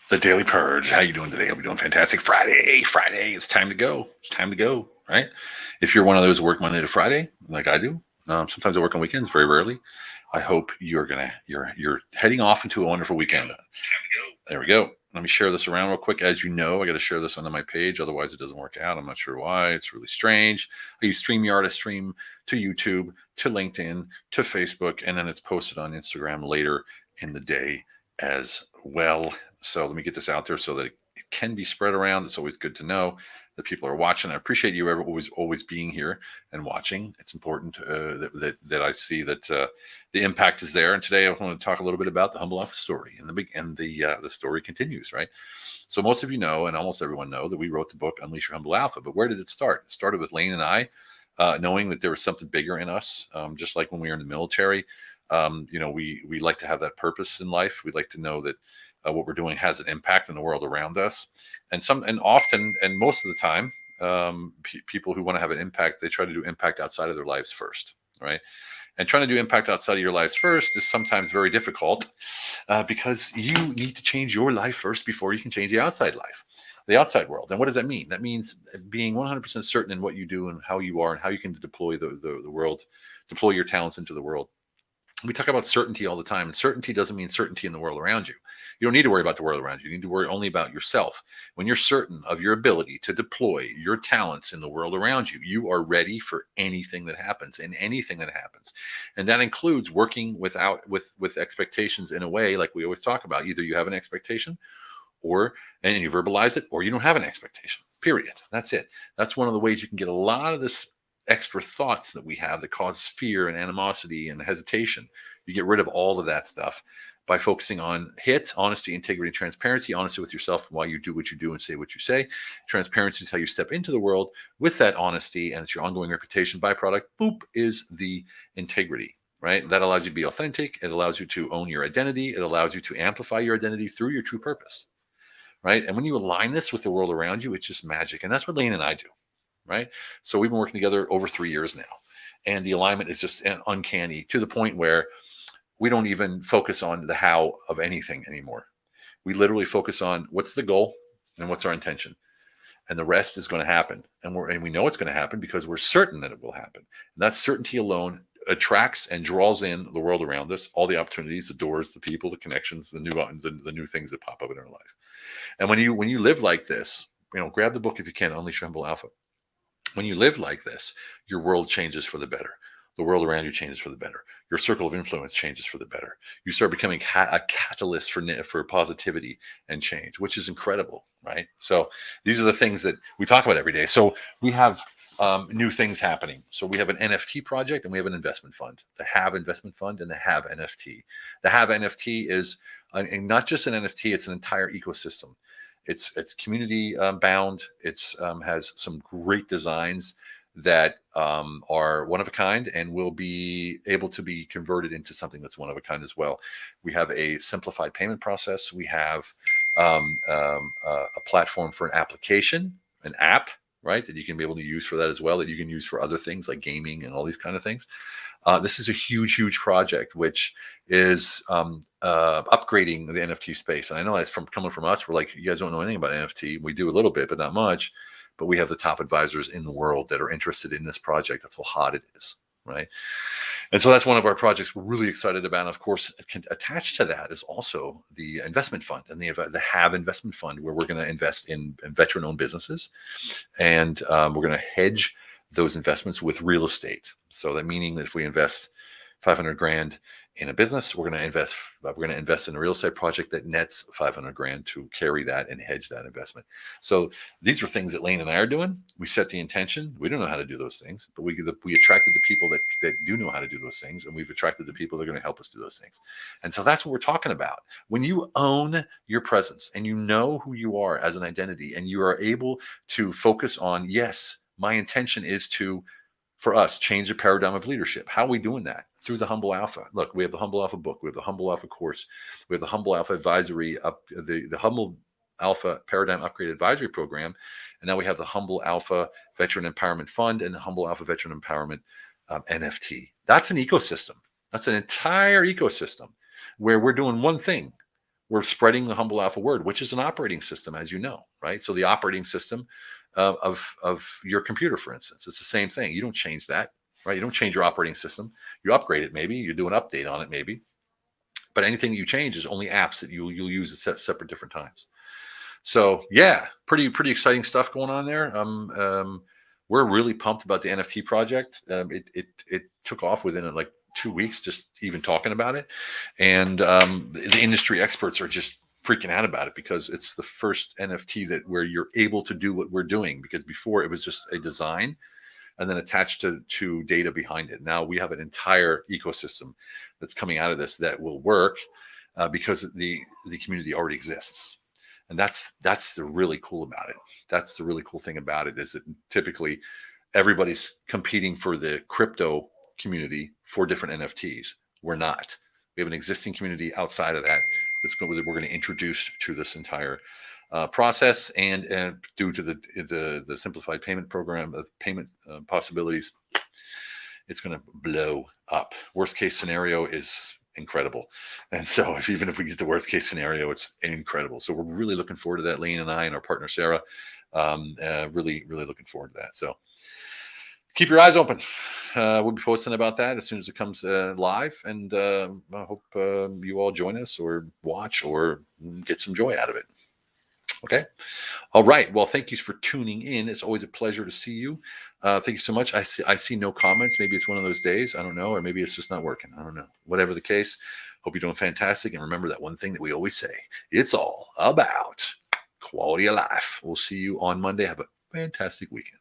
The Daily Purge. How you doing today? I'll be doing fantastic. Friday. It's time to go. It's time to go. Right? If you're one of those who work Monday to Friday, like I do, sometimes I work on weekends. Very rarely. I hope you're heading off into a wonderful weekend. There we go. Let me share this around real quick. As you know, I got to share this onto my page, otherwise it doesn't work out. I'm not sure why. It's really strange. I use StreamYard to stream to YouTube, to LinkedIn, to Facebook, and then it's posted on Instagram later in the day as well. So let me get this out there so that it can be spread around. It's always good to know that people are watching. I appreciate you always being here and watching. It's important that I see that the impact is there. And today I want to talk a little bit about the Humble Alpha story, and the story continues, right? So most of you know, and almost everyone know, that we wrote the book Unleash Your Humble Alpha. But where did it start? It started with Lane and I knowing that there was something bigger in us, just like when we were in the military. We like to have that purpose in life. We like to know that what we're doing has an impact in the world around us, and often and most of the time, people who want to have an impact, they try to do impact outside of their lives first, right? And trying to do impact outside of your lives first is sometimes very difficult because you need to change your life first before you can change the outside life, the outside world. And what does that mean? That means being 100% certain in what you do and how you are and how you can deploy the world, deploy your talents into the world. We talk about certainty all the time, and certainty doesn't mean certainty in the world around you. You don't need to worry about the world around you. You need to worry only about yourself. When you're certain of your ability to deploy your talents in the world around you, you are ready for anything that happens and anything that happens. And that includes working with expectations in a way like we always talk about. Either you have an expectation and you verbalize it, or you don't have an expectation. Period. That's it. That's one of the ways you can get a lot of this extra thoughts that we have that causes fear and animosity and hesitation. You get rid of all of that stuff by focusing on honesty, integrity, transparency, honesty with yourself, why you do what you do and say what you say. Transparency is how you step into the world with that honesty, and it's your ongoing reputation. Byproduct, boop, is the integrity, right? That allows you to be authentic. It allows you to own your identity. It allows you to amplify your identity through your true purpose, right? And when you align this with the world around you, it's just magic. And that's what Lane and I do, right? So we've been working together over 3 years now, and the alignment is just uncanny to the point where we don't even focus on the how of anything anymore. We literally focus on what's the goal and what's our intention, and the rest is going to happen. And we know it's going to happen because we're certain that it will happen. And that certainty alone attracts and draws in the world around us, all the opportunities, the doors, the people, the connections, the new things that pop up in our life. And when you live like this, grab the book if you can, Unleash Your Humble Alpha. When you live like this, your world changes for the better. The world around you changes for the better. Your circle of influence changes for the better. You start becoming a catalyst for positivity and change, which is incredible, right? So these are the things that we talk about every day. So we have new things happening. So we have an NFT project and we have an investment fund, the Have Investment Fund and the Have NFT. The Have NFT is not just an NFT, it's an entire ecosystem. It's community bound. It's has some great designs that are one of a kind and will be able to be converted into something that's one of a kind as well. We have a simplified payment process. We have a platform for an application, an app, right, that you can be able to use for that as well, that you can use for other things like gaming and all these kind of things. This is a huge project, which is upgrading the NFT space. And I know that's coming from us. We're like, you guys don't know anything about NFT. We do a little bit, but not much. But we have the top advisors in the world that are interested in this project. That's how hot it is, right? And so that's one of our projects we're really excited about. And of course, attached to that is also the investment fund and the Have Investment Fund, where we're going to invest in veteran-owned businesses. And we're going to hedge those investments with real estate. So that meaning that if we invest 500 grand in a business, we're going to invest in a real estate project that nets 500 grand to carry that and hedge that investment. So these are things that Lane and I are doing. We set the intention. We don't know how to do those things, but we attracted the people that do know how to do those things, and we've attracted the people that are going to help us do those things. And so that's what we're talking about. When you own your presence and you know who you are as an identity, and you are able to focus on, yes, my intention is to, for us, change the paradigm of leadership. How are we doing that? Through the Humble Alpha. Look, we have the Humble Alpha book. We have the Humble Alpha course. We have the Humble Alpha advisory, the Humble Alpha Paradigm Upgrade Advisory Program. And now we have the Humble Alpha Veteran Empowerment Fund and the Humble Alpha Veteran Empowerment NFT. That's an ecosystem. That's an entire ecosystem where we're doing one thing. we're spreading the humble alpha word, which is an operating system, as you know, right? So the operating system of your computer, for instance, it's the same thing. You don't change that, right? You don't change your operating system. You upgrade it, maybe. You do an update on it, maybe. But anything you change is only apps that you'll use at separate different times. So yeah, pretty exciting stuff going on there. We're really pumped about the NFT project. It took off within like 2 weeks, just even talking about it, and the industry experts are just freaking out about it because it's the first NFT that where you're able to do what we're doing. Because before it was just a design and then attached to data behind it. Now we have an entire ecosystem that's coming out of this that will work because the community already exists. And that's the really cool about it. That's the really cool thing about it is that typically everybody's competing for the crypto community for different NFTs. We're not. We have an existing community outside of that we're going to introduce to this entire process, and due to the simplified payment program, the payment possibilities, it's going to blow up. Worst case scenario is incredible, and so even if we get the worst case scenario, it's incredible. So we're really looking forward to that. Lane and I and our partner Sarah, really looking forward to that. So keep your eyes open. We'll be posting about that as soon as it comes live, and I hope you all join us or watch or get some joy out of it. Okay. All right. Well, thank you for tuning in. It's always a pleasure to see you. Thank you so much. I see no comments. Maybe it's one of those days. I don't know. Or maybe it's just not working. I don't know. Whatever the case, hope you're doing fantastic. And remember that one thing that we always say, it's all about quality of life. We'll see you on Monday. Have a fantastic weekend.